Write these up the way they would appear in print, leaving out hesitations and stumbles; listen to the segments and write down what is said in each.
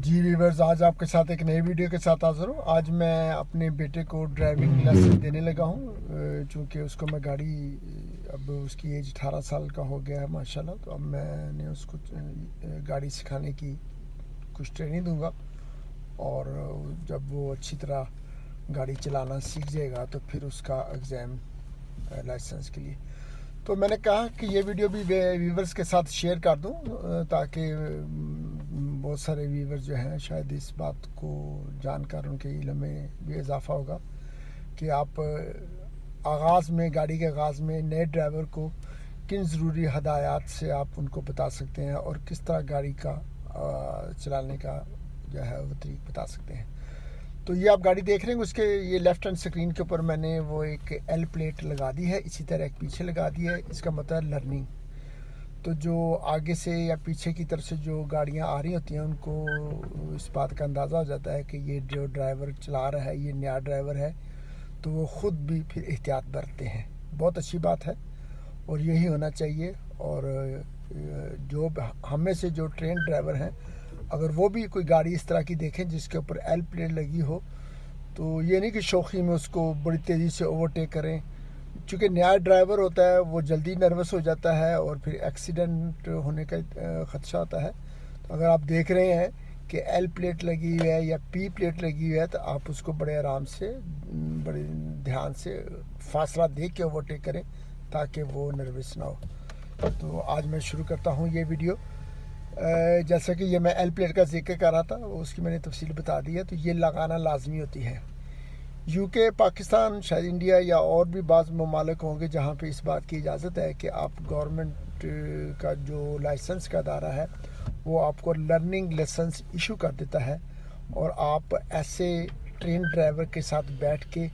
जी viewers, आज आपके साथ एक नई वीडियो के साथ हाजिर हूँ। आज मैं अपने बेटे को ड्राइविंग लेसन देने लगा हूँ, चूँकि उसको मैं गाड़ी, अब उसकी एज 18 साल का हो गया है माशाल्लाह। तो अब मैंने उसको गाड़ी सिखाने की कुछ ट्रेनिंग दूंगा, और जब वो अच्छी तरह गाड़ी चलाना सीख जाएगा तो फिर उसका एग्ज़ाम लाइसेंस के लिए। तो मैंने कहा कि ये वीडियो भी व्यूवर्स के साथ शेयर कर दूं, ताकि बहुत सारे व्यूवर्स जो हैं शायद इस बात को जानकर उनके इल्म में भी इजाफा होगा कि आप आगाज़ में, गाड़ी के आगाज़ में नए ड्राइवर को किन ज़रूरी हदायत से आप उनको बता सकते हैं और किस तरह गाड़ी का चलाने का जो है वो तरीक़ा बता सकते हैं। तो ये आप गाड़ी देख रहे हैं, उसके ये लेफ़्ट हैंड स्क्रीन के ऊपर मैंने वो एक एल प्लेट लगा दी है, इसी तरह एक पीछे लगा दी है। इसका मतलब है लर्निंग। तो जो आगे से या पीछे की तरफ से जो गाड़ियां आ रही होती हैं उनको इस बात का अंदाज़ा हो जाता है कि ये जो ड्राइवर चला रहा है ये नया ड्राइवर है, तो वो ख़ुद भी फिर एहतियात बरतते हैं। बहुत अच्छी बात है और यही होना चाहिए। और जो हमें से जो ट्रेन ड्राइवर हैं, अगर वो भी कोई गाड़ी इस तरह की देखें जिसके ऊपर एल प्लेट लगी हो, तो ये नहीं कि शौक़ी में उसको बड़ी तेज़ी से ओवरटेक करें। चूँकि नया ड्राइवर होता है वो जल्दी नर्वस हो जाता है और फिर एक्सीडेंट होने का ख़दशा होता है। तो अगर आप देख रहे हैं कि एल प्लेट लगी हुई है या पी प्लेट लगी हुई है, तो आप उसको बड़े आराम से, बड़े ध्यान से फासला दे के ओवरटेक करें ताकि वो नर्वस ना हो। तो आज मैं शुरू करता हूँ ये वीडियो। जैसा कि ये मैं एल प्लेट का जिक्र कर रहा था, उसकी मैंने तफसील बता दी है। तो ये लगाना लाजमी होती है। यूके, पाकिस्तान, शायद इंडिया या और भी बाज़ ममालिक होंगे जहाँ पे इस बात की इजाज़त है कि आप गवर्नमेंट का जो लाइसेंस का अदारा है वो आपको लर्निंग लाइसेंस इशू कर देता है, और आप ऐसे ट्रेन ड्राइवर के साथ बैठ के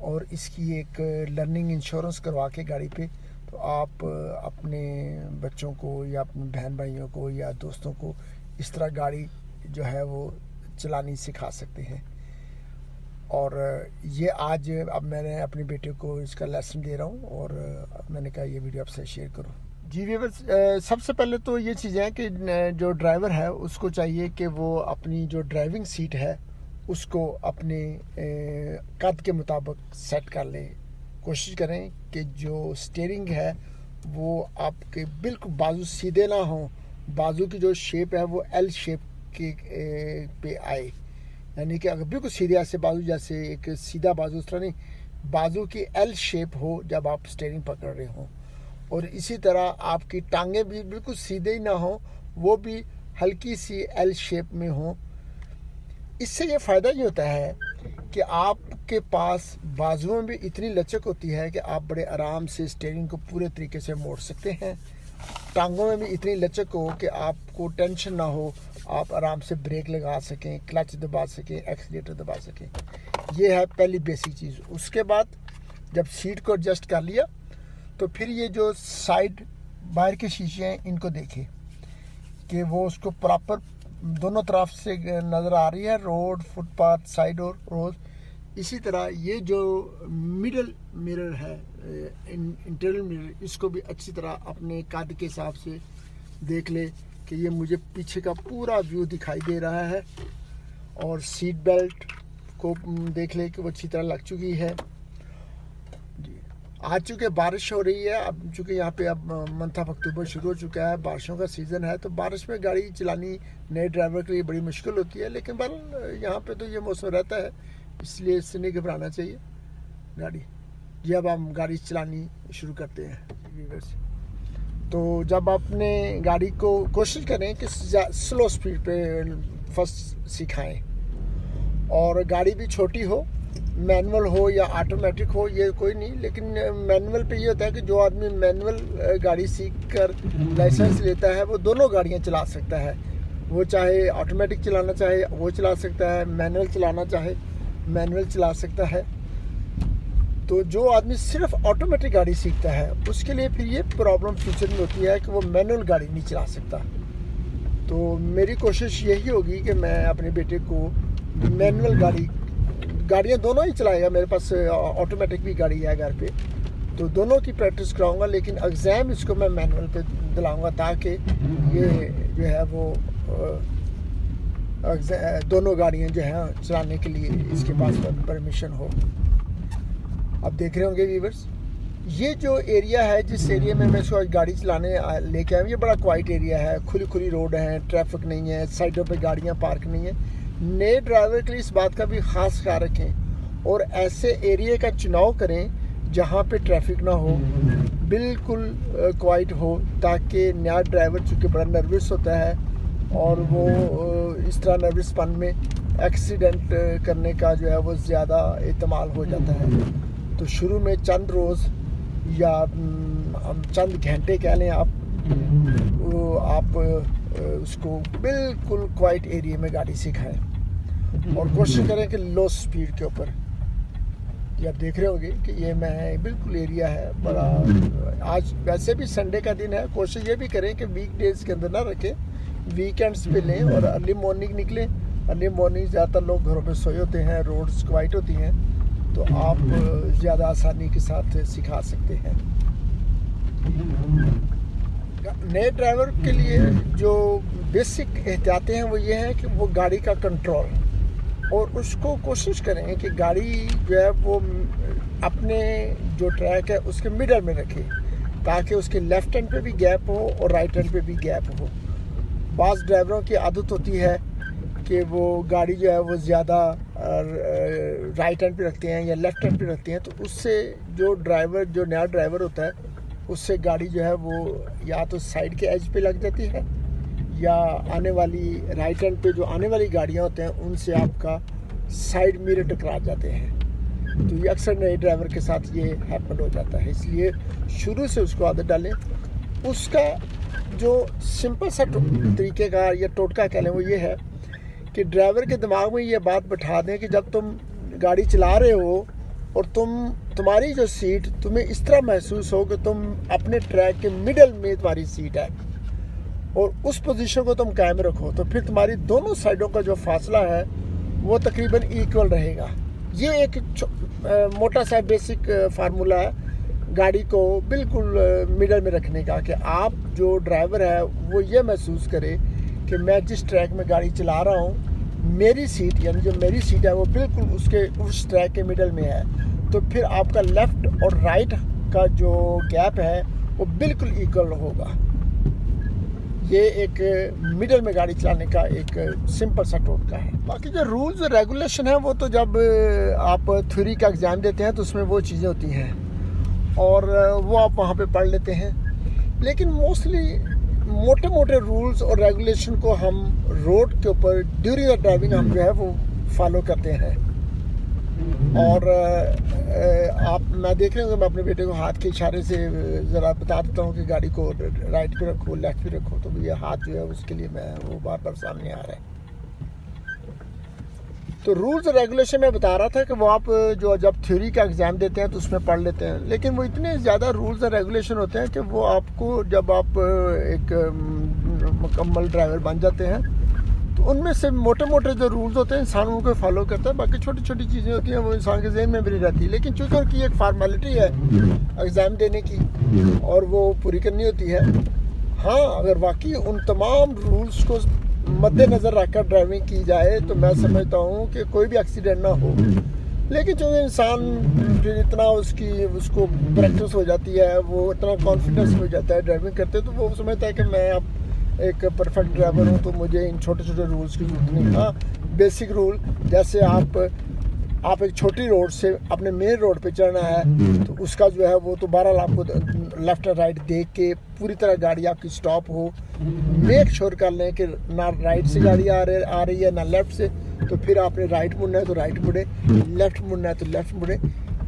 और इसकी एक लर्निंग इंश्योरेंस करवा के गाड़ी पे, तो आप अपने बच्चों को या अपने बहन भाइयों को या दोस्तों को इस तरह गाड़ी जो है वो चलानी सिखा सकते हैं। और ये आज अब मैंने अपने बेटे को इसका लेसन दे रहा हूँ, और मैंने कहा ये वीडियो आपसे शेयर करूँ। जी व्यूअर्स, सबसे पहले तो ये चीज़ें हैं कि जो ड्राइवर है उसको चाहिए कि वो अपनी जो ड्राइविंग सीट है उसको अपने कद के मुताबिक सेट कर ले। कोशिश करें कि जो स्टीयरिंग है वो आपके बिल्कुल बाजू सीधे ना हो, बाजू की जो शेप है वो एल शेप के पे आए, यानी कि अगर बिल्कुल सीधे ऐसे बाजू, जैसे एक सीधा बाजू उस तरह नहीं, बाजू की एल शेप हो जब आप स्टीयरिंग पकड़ रहे हो। और इसी तरह आपकी टांगें भी बिल्कुल सीधे ही ना हो, वो भी हल्की सी एल शेप में हो। इससे ये फ़ायदा ये होता है कि आपके पास बाजुओं में भी इतनी लचक होती है कि आप बड़े आराम से स्टीयरिंग को पूरे तरीके से मोड़ सकते हैं। टांगों में भी इतनी लचक हो कि आपको टेंशन ना हो, आप आराम से ब्रेक लगा सकें, क्लच दबा सकें, एक्सीलेटर दबा सकें। ये है पहली बेसिक चीज़। उसके बाद जब सीट को एडजस्ट कर लिया तो फिर ये जो साइड बाहर के शीशे हैं इनको देखें कि वो उसको प्रॉपर दोनों तरफ से नज़र आ रही है, रोड, फुटपाथ, साइड और रोड। इसी तरह ये जो मिडल मिरर है, इंटरनल मिरर, इसको भी अच्छी तरह अपने कद के हिसाब से देख ले कि ये मुझे पीछे का पूरा व्यू दिखाई दे रहा है। और सीट बेल्ट को देख ले कि वो अच्छी तरह लग चुकी है। आज चूँकि बारिश हो रही है, अब चूँकि यहाँ पे अब मंथ ऑफ अक्टूबर शुरू हो चुका है, बारिशों का सीज़न है, तो बारिश में गाड़ी चलानी नए ड्राइवर के लिए बड़ी मुश्किल होती है। लेकिन बहरहाल यहाँ पे तो ये मौसम रहता है, इसलिए इससे नहीं घबराना चाहिए गाड़ी। ये अब हम गाड़ी चलानी शुरू करते हैं व्यूअर्स। तो जब आपने गाड़ी को कोशिश करें कि स्लो स्पीड पे फर्स्ट सिखाएँ, और गाड़ी भी छोटी हो, मैनुअल हो या ऑटोमेटिक हो, ये कोई नहीं। लेकिन मैनुअल पे ये होता है कि जो आदमी मैनुअल गाड़ी सीख कर लाइसेंस लेता है वो दोनों गाड़ियाँ चला सकता है। वो चाहे ऑटोमेटिक चलाना चाहे वो चला सकता है, मैनुअल चलाना चाहे मैनुअल चला सकता है। तो जो आदमी सिर्फ ऑटोमेटिक गाड़ी सीखता है उसके लिए फिर ये प्रॉब्लम फ्यूचर में होती है कि वो मैनुअल गाड़ी नहीं चला सकता। तो मेरी कोशिश यही होगी कि मैं अपने बेटे को मैनुअल गाड़ियाँ दोनों ही चलाएगा। मेरे पास ऑटोमेटिक भी गाड़ी है घर पे, तो दोनों की प्रैक्टिस कराऊंगा। लेकिन एग्ज़ाम इसको मैं मैनुअल पे दिलाऊंगा ताकि ये जो है वो दोनों गाड़ियाँ जो हैं चलाने के लिए इसके पास परमिशन हो। अब देख रहे होंगे व्यूअर्स, ये जो एरिया है, जिस एरिया में मैं इसको आज गाड़ी चलाने लेके आया हूँ, ये बड़ा क्वाइट एरिया है, खुली खुली रोड है, ट्रैफिक नहीं है, साइडों पे गाड़ियाँ पार्क नहीं है। नए ड्राइवर के लिए इस बात का भी ख़ास ख्याल रखें और ऐसे एरिया का चुनाव करें जहाँ पे ट्रैफिक ना हो, बिल्कुल क्वाइट हो, ताकि नया ड्राइवर चूँकि बड़ा नर्वस होता है और वो इस तरह नर्वसपन में एक्सीडेंट करने का जो है वो ज़्यादा इस्तेमाल हो जाता है। तो शुरू में चंद रोज़ या चंद घंटे कह लें आप उसको बिल्कुल क्वाइट एरिया में गाड़ी सिखाएं और कोशिश करें कि लो स्पीड के ऊपर। ये आप देख रहे होंगे कि ये मैं बिल्कुल एरिया है बड़ा। आज वैसे भी संडे का दिन है, कोशिश ये भी करें कि वीक डेज के अंदर ना रखें, वीकेंड्स पे लें और अर्ली मॉर्निंग निकलें। अर्ली मॉर्निंग ज़्यादातर लोग घरों पे सोए होते हैं, रोड्स क्वाइट होती हैं, तो आप ज़्यादा आसानी के साथ सिखा सकते हैं। नए ड्राइवर के लिए जो बेसिक एहतियातें हैं वो ये हैं कि वो गाड़ी का कंट्रोल, और उसको कोशिश करें कि गाड़ी जो है वो अपने जो ट्रैक है उसके मिडल में रखें, ताकि उसके लेफ्ट हैंड पे भी गैप हो और राइट हैंड पे भी गैप हो। बाज़ ड्राइवरों की आदत होती है कि वो गाड़ी जो है वो ज़्यादा राइट हैंड पे रखते हैं या लेफ्ट हैंड पे रखते हैं, तो उससे जो नया ड्राइवर होता है उससे गाड़ी जो है वो या तो साइड के एज पे लग जाती है या आने वाली राइट हैंड पे जो आने वाली गाड़ियाँ होते हैं उनसे आपका साइड मिरर टकरा जाते हैं। तो ये अक्सर नए ड्राइवर के साथ ये हैपन हो जाता है, इसलिए शुरू से उसको आदत डालें। उसका जो सिंपल सा तरीके का या टोटका कह लें वो ये है कि ड्राइवर के दिमाग में ये बात बैठा दें कि जब तुम गाड़ी चला रहे हो और तुम्हारी जो सीट तुम्हें इस तरह महसूस हो कि तुम अपने ट्रैक के मिडल में तुम्हारी सीट है और उस पोजीशन को तुम कायम रखो, तो फिर तुम्हारी दोनों साइडों का जो फासला है वो तकरीबन इक्वल रहेगा। ये एक मोटा सा बेसिक फार्मूला है गाड़ी को बिल्कुल मिडल में रखने का, कि आप जो ड्राइवर है वो ये महसूस करे कि मैं जिस ट्रैक में गाड़ी चला रहा हूँ मेरी सीट यानी जो मेरी सीट है वो बिल्कुल उस ट्रैक के मिडल में है। तो फिर आपका लेफ़्ट और राइट का जो गैप है वो बिल्कुल इक्वल होगा। ये एक मिडल में गाड़ी चलाने का एक सिंपल सा टोटका है। बाकी जो रूल्स और रेगुलेशन है वो तो जब आप थ्योरी का एग्ज़ाम देते हैं तो उसमें वो चीज़ें होती हैं और वो आप वहाँ पे पढ़ लेते हैं, लेकिन मोस्टली मोटे मोटे रूल्स और रेगुलेशन को हम रोड के ऊपर ड्यूरिंग द ड्राइविंग हम जो है वो फॉलो करते हैं। और मैं देख रहे हूँ, मैं अपने बेटे को हाथ के इशारे से ज़रा बता देता हूँ कि गाड़ी को राइट पे रखो, लेफ्ट पे रखो, तो ये हाथ जो है उसके लिए वो बार बार सामने आ रहा है। तो रूल्स और रेगुलेशन में बता रहा था कि वो आप जो जब थ्योरी का एग्ज़ाम देते हैं तो उसमें पढ़ लेते हैं, लेकिन वो इतने ज़्यादा रूल्स और रेगुलेशन होते हैं कि वो आपको जब आप एक मुकम्मल ड्राइवर बन जाते हैं तो उनमें से मोटे मोटे जो रूल्स होते हैं इंसान उनको फॉलो करता है, बाकी छोटी छोटी चीज़ें होती हैं वो इंसान के जहन में भी नहीं रहती, लेकिन चूँकि उनकी एक फार्मेलिटी है एग्ज़ाम देने की और वो पूरी करनी होती है। हाँ, अगर वाकई उन तमाम रूल्स को मद्देनज़र रखकर ड्राइविंग की जाए तो मैं समझता हूँ कि कोई भी एक्सीडेंट ना हो, लेकिन जो इंसान फिर इतना उसको प्रैक्टिस हो जाती है, वो इतना कॉन्फिडेंस हो जाता है ड्राइविंग करते, तो वो समझता है कि मैं अब एक परफेक्ट ड्राइवर हूँ तो मुझे इन छोटे छोटे रूल्स की जरूरत नहीं। हाँ, बेसिक रूल जैसे आप एक छोटी रोड से अपने मेन रोड पे चढ़ना है तो उसका जो है वो तो बहरहाल आपको लेफ्ट और राइट देख के पूरी तरह गाड़ी आपकी स्टॉप हो, मेक श्योर कर लें कि ना राइट से गाड़ी आ रही है ना लेफ्ट से, तो फिर आपने राइट मुड़ना है तो राइट मुड़े, लेफ्ट मुड़ना है तो लेफ्ट मुड़े।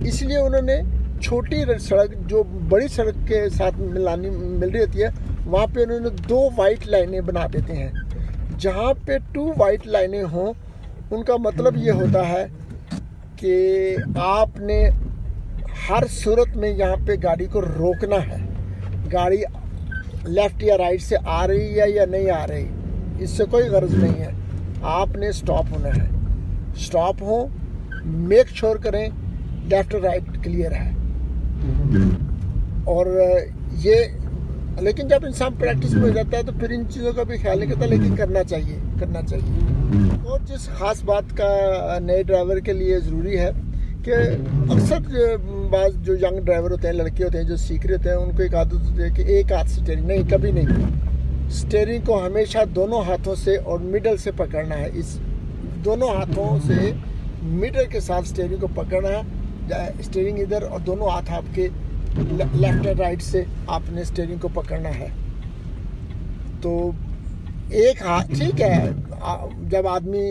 इसलिए उन्होंने छोटी सड़क जो बड़ी सड़क के साथ मिल रही होती है वहाँ पे उन्होंने 2 वाइट लाइनें बना देते हैं। जहाँ पे 2 वाइट लाइनें हों उनका मतलब ये होता है कि आपने हर सूरत में यहाँ पे गाड़ी को रोकना है। गाड़ी लेफ़्ट या राइट से आ रही है या नहीं आ रही, इससे कोई गर्ज नहीं है, आपने स्टॉप होना है। स्टॉप हो, मेक श्योर करें लेफ़्ट और राइट क्लियर है। और ये लेकिन जब इंसान प्रैक्टिस में हो जाता है तो फिर इन चीज़ों का भी ख्याल नहीं करता, लेकिन करना चाहिए, करना चाहिए। और जिस ख़ास बात का नए ड्राइवर के लिए ज़रूरी है कि अक्सर बाज़ जो यंग ड्राइवर होते हैं, लड़के होते हैं जो सीख रहे होते हैं, उनको एक आदत होती है कि एक हाथ से स्टीयरिंग, नहीं, कभी नहीं। स्टीयरिंग को हमेशा दोनों हाथों से और मिडल से पकड़ना है। इस दोनों हाथों से मिडल के साथ स्टीयरिंग को पकड़ना है। स्टीयरिंग इधर और दोनों हाथ आपके लेफ्ट और राइट से आपने स्टीयरिंग को पकड़ना है। तो एक हाथ ठीक है, जब आदमी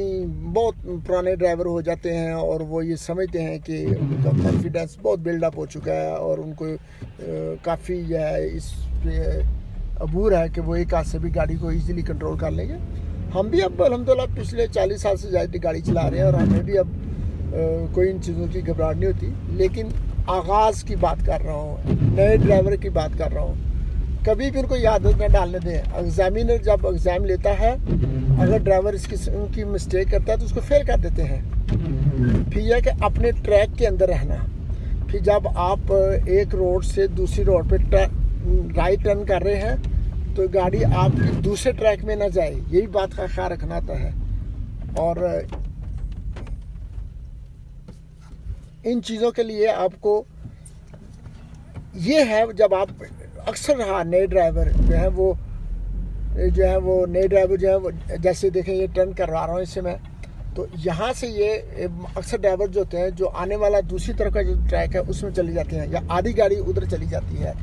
बहुत पुराने ड्राइवर हो जाते हैं और वो ये समझते हैं कि उनका कॉन्फिडेंस बहुत बिल्डअप हो चुका है और उनको काफ़ी जो है इस अबूर है कि वो एक हाथ से भी गाड़ी को इजीली कंट्रोल कर लेंगे। हम भी अब अल्हम्दुलिल्लाह पिछले 40 साल से ज़्यादा गाड़ी चला रहे हैं और हमें भी अब कोई इन चीज़ों की घबराहट नहीं होती। लेकिन आगाज़ की बात कर रहा हूँ, नए ड्राइवर की बात कर रहा हूँ। कभी भी उनको आदत न डालने दें। एग्जामिनर जब एग्ज़ाम लेता है, अगर ड्राइवर उनकी मिस्टेक करता है तो उसको फेल कर देते हैं। फिर यह कि अपने ट्रैक के अंदर रहना। फिर जब आप एक रोड से दूसरी रोड पे राइट टर्न कर रहे हैं तो गाड़ी आपकी दूसरे ट्रैक में ना जाए, यही बात का ख्याल रखना आता है। और इन चीज़ों के लिए आपको ये है, जब आप अक्सर नए ड्राइवर जो है वो नए ड्राइवर जो है वो, जैसे देखें ये टर्न करवा रहा हूँ इससे मैं, तो यहाँ से ये अक्सर ड्राइवर जो होते हैं जो आने वाला दूसरी तरफ का जो ट्रैक है उसमें चली जाती हैं या आधी गाड़ी उधर चली जाती है।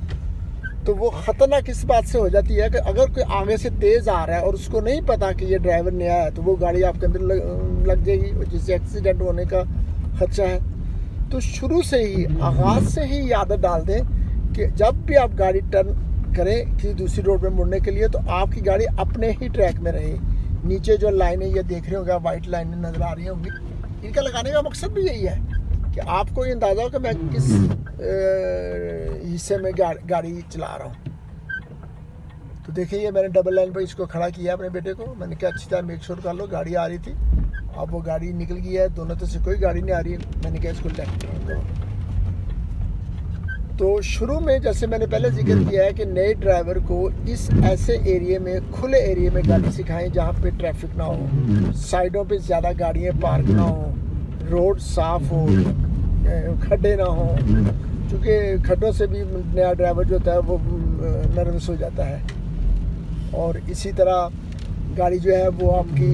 तो वो ख़तरनाक इस बात से हो जाती है कि अगर कोई आगे से तेज़ आ रहा है और उसको नहीं पता कि ये ड्राइवर नया है तो वो गाड़ी आपके अंदर लग जाएगी, जिससे एक्सीडेंट होने का खदशा है। तो शुरू से ही, आगाज़ से ही आदत डाल दें कि जब भी आप गाड़ी टर्न करें कि दूसरी रोड पे मुड़ने के लिए, तो आपकी गाड़ी अपने ही ट्रैक में रहे। नीचे जो लाइनें ये देख रहे होंगे, वाइट लाइनें नज़र आ रही होंगी, इनका लगाने का मकसद भी यही है कि आपको ये अंदाज़ा हो कि मैं किस हिस्से में गाड़ी चला रहा हूँ। तो देखिए ये मैंने डबल लाइन पर इसको खड़ा किया अपने बेटे को। मैंने कहा अच्छी तरह मेक श्योर कर लो, गाड़ी आ रही थी, अब वो गाड़ी निकल गई है, दोनों तरफ से कोई गाड़ी नहीं आ रही है। मैंने कहा इसको लेफ्ट टर्न करो। तो शुरू में जैसे मैंने पहले जिक्र किया है कि नए ड्राइवर को इस ऐसे एरिया में, खुले एरिया में गाड़ी सिखाएं जहाँ पे ट्रैफिक ना हो, साइडों पे ज़्यादा गाड़ियाँ पार्क ना हो, रोड साफ हो, खड्डे ना हो, क्योंकि खड्डों से भी नया ड्राइवर जो होता है वो नर्वस हो जाता है। और इसी तरह गाड़ी जो है वो आपकी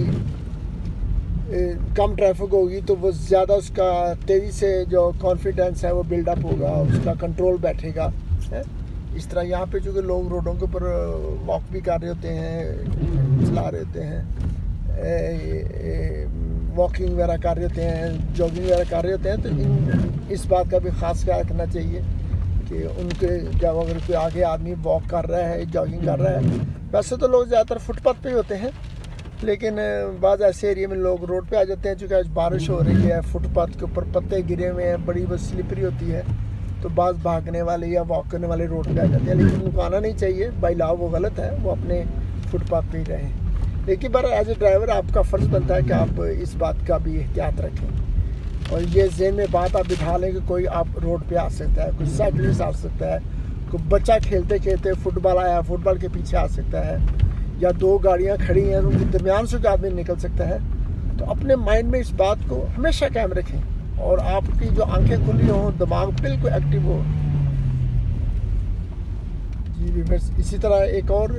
कम ट्रैफिक होगी तो वो ज़्यादा उसका तेज़ी से जो कॉन्फिडेंस है वो बिल्डअप होगा, उसका कंट्रोल बैठेगा है। इस तरह यहाँ पे चूँकि लोग रोडों के ऊपर वॉक भी कर रहे होते हैं, चला रहे होते हैं, वॉकिंग वगैरह कर रहे होते हैं, जॉगिंग वगैरह कर रहे होते हैं, तो इस बात का भी ख़ास ख्याल रखना चाहिए कि उनके जब अगर कोई आगे आदमी वॉक कर रहा है, जॉगिंग कर रहा है, वैसे तो लोग ज़्यादातर फुटपाथ पे ही होते हैं, लेकिन बाज़ ऐसे एरिया में लोग रोड पे आ जाते हैं। चूँकि आज बारिश हो रही है, फुटपाथ के ऊपर पत्ते गिरे हुए हैं, बड़ी बस स्लिपरी होती है, तो बाज़ भागने वाले या वॉक करने वाले रोड पे आ जाते हैं। लेकिन उनको आना नहीं चाहिए, बाई लॉ वो गलत है, वो अपने फुटपाथ पे ही रहें। लेकिन बार एज ए ड्राइवर आपका फ़र्ज़ बनता है कि आप इस बात का भी एहतियात रखें और ये ज़हन में बात आप बिठा लें कि कोई आप रोड पे आ सकता है, कोई साइकिलिस्ट आ सकता है, कोई बच्चा खेलते खेलते फुटबॉल आया, फुटबॉल के पीछे आ सकता है, या दो गाड़ियां खड़ी हैं उनके दरमियान से आदमी निकल सकता है। तो अपने माइंड में इस बात को हमेशा कायम रखें और आपकी जो आंखें खुली हों, दिमाग बिल्कुल एक्टिव हो। जी बस इसी तरह एक और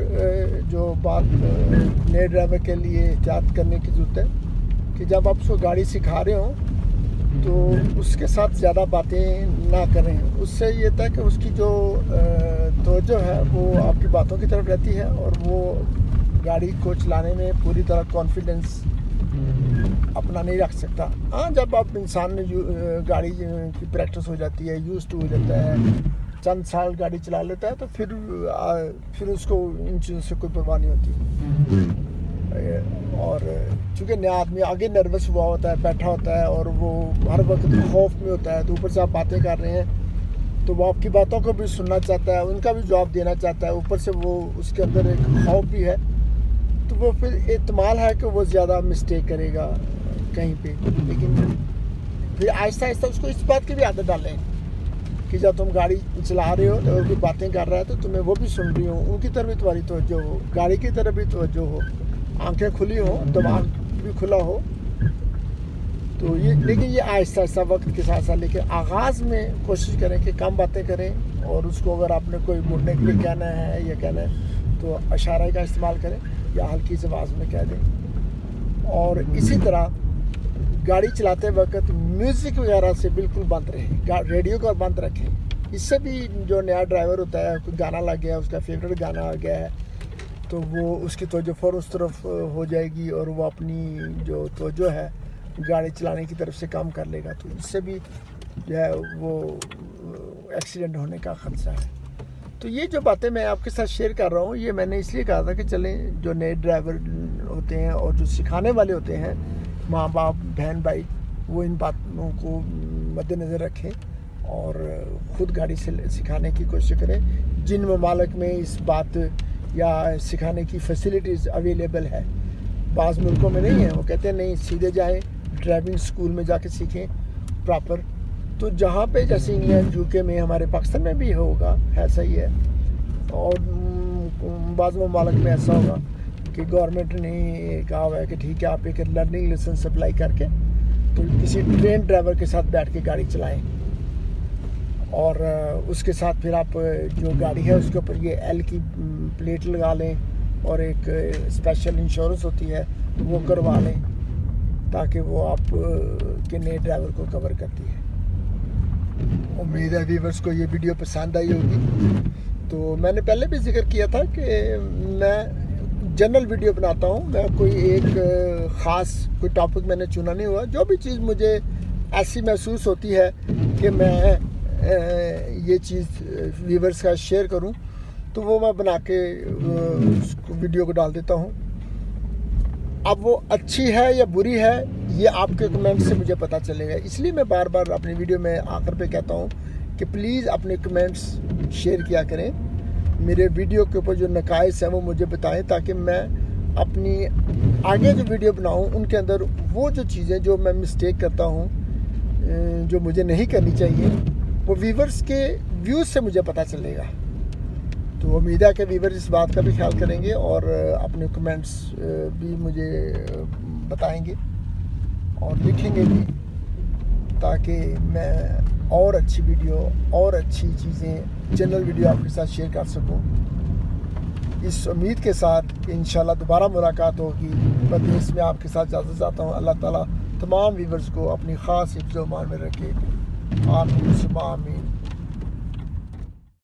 जो बात नए ड्राइवर के लिए एहतियात करने की ज़रूरत है कि जब आप उसको गाड़ी सिखा रहे हो तो उसके साथ ज़्यादा बातें ना करें। उससे ये था कि उसकी जो तवज्जो है वो आपकी बातों की तरफ रहती है और वो गाड़ी को चलाने में पूरी तरह कॉन्फिडेंस अपना नहीं रख सकता। हाँ, जब आप इंसान ने गाड़ी की प्रैक्टिस हो जाती है, यूज्ड टू हो जाता है, चंद साल गाड़ी चला लेता है, तो फिर उसको इन चीज़ों से कोई परवाह नहीं होती। और चूँकि नया आदमी आगे नर्वस हुआ होता है, बैठा होता है और वो हर वक्त खौफ में होता है, तो ऊपर से आप बातें कर रहे हैं तो वो आपकी बातों को भी सुनना चाहता है, उनका भी जवाब देना चाहता है, ऊपर से वो उसके अंदर एक खौफ भी है, तो वो फिर एहतमाल है कि वो ज़्यादा मिस्टेक करेगा कहीं पे। लेकिन फिर आहिस्ता आहिस्ता उसको इस बात की भी आदत डालें कि जब तुम गाड़ी चला रहे हो तो कोई बातें कर रहा है तो तुम्हें वो भी सुन रही हो, उनकी तरफ भी तुम्हारी तवज्जो हो, गाड़ी की तरफ भी तवज्जो हो, आंखें खुली हो, दिमाग भी खुला हो। तो ये, लेकिन ये आहिस्ता आहिस्ता वक्त के साथ साथ, लेकिन आगाज़ में कोशिश करें कि कम बातें करें, और उसको अगर आपने कोई मुड़ने के लिए कहना है या कहना है तो इशारे का इस्तेमाल करें या हल्की सी आवाज़ में कह दें। और इसी तरह गाड़ी चलाते वक्त म्यूज़िक वगैरह से बिल्कुल बंद रहें, रेडियो को बंद रखें। इससे भी जो नया ड्राइवर होता है, कोई गाना लग गया, उसका फेवरेट गाना आ गया है, तो वो उसकी तवज्जो फ़ौरन उस तरफ हो जाएगी और वो अपनी जो तवज्जो है गाड़ी चलाने की तरफ से काम कर लेगा। तो इससे भी जो है वो एक्सीडेंट होने का ख़दशा है। तो ये जो बातें मैं आपके साथ शेयर कर रहा हूँ, ये मैंने इसलिए कहा था कि चलें, जो नए ड्राइवर होते हैं और जो सिखाने वाले होते हैं, माँ बाप, बहन भाई, वो इन बातों को मद्देनज़र रखें और ख़ुद गाड़ी से सिखाने की कोशिश करें। जिन ममालिक में इस बात या सिखाने की फैसिलिटीज़ अवेलेबल है, बाज़ मुल्कों में नहीं है, वो कहते हैं नहीं, सीधे जाएं ड्राइविंग स्कूल में जाके सीखें प्रॉपर। तो जहाँ पे जैसे इंग्लैंड, यूके में, हमारे पाकिस्तान में भी होगा, ऐसा ही है। और बाज़ ममालिक में ऐसा होगा कि गवर्नमेंट ने कहा हुआ है कि ठीक है, आप एक लर्निंग लाइसेंस अप्लाई करके तो किसी ट्रेन ड्राइवर के साथ बैठ के गाड़ी चलाएं, और उसके साथ फिर आप जो गाड़ी है उसके ऊपर ये एल की प्लेट लगा लें, और एक स्पेशल इंश्योरेंस होती है वो करवा लें, ताकि वो आप के नए ड्राइवर को कवर करती है। उम्मीद है व्यूअर्स को ये वीडियो पसंद आई होगी। तो मैंने पहले भी जिक्र किया था कि मैं जनरल वीडियो बनाता हूँ, मैं कोई एक ख़ास कोई टॉपिक मैंने चुना नहीं हुआ। जो भी चीज़ मुझे ऐसी महसूस होती है कि मैं ये चीज़ व्यूअर्स का शेयर करूं, तो वो मैं बना के वीडियो को डाल देता हूं। अब वो अच्छी है या बुरी है, ये आपके कमेंट से मुझे पता चलेगा। इसलिए मैं बार बार अपनी वीडियो में आखिर पे कहता हूं कि प्लीज़ अपने कमेंट्स शेयर किया करें। मेरे वीडियो के ऊपर जो नकाइस हैं वो मुझे बताएं, ताकि मैं अपनी आगे जो वीडियो बनाऊँ उनके अंदर वो जो चीज़ें जो मैं मिस्टेक करता हूँ, जो मुझे नहीं करनी चाहिए, वो व्यूवर्स के व्यूज़ से मुझे पता चलेगा। तो उम्मीद है कि व्यूवर्स इस बात का भी ख्याल करेंगे और अपने कमेंट्स भी मुझे बताएंगे और लिखेंगे भी, ताकि मैं और अच्छी वीडियो और अच्छी चीज़ें, जनरल वीडियो आपके साथ शेयर कर सकूं। इस उम्मीद के साथ इंशाल्लाह दोबारा मुलाकात होगी। बस इसमें आपके साथ इजाज़त चाहता हूँ। अल्लाह ताला तमाम व्यूवर्स को अपनी ख़ास हिफ्ज़-ओ-मान में रखे। आमीन सुम्मा आमीन।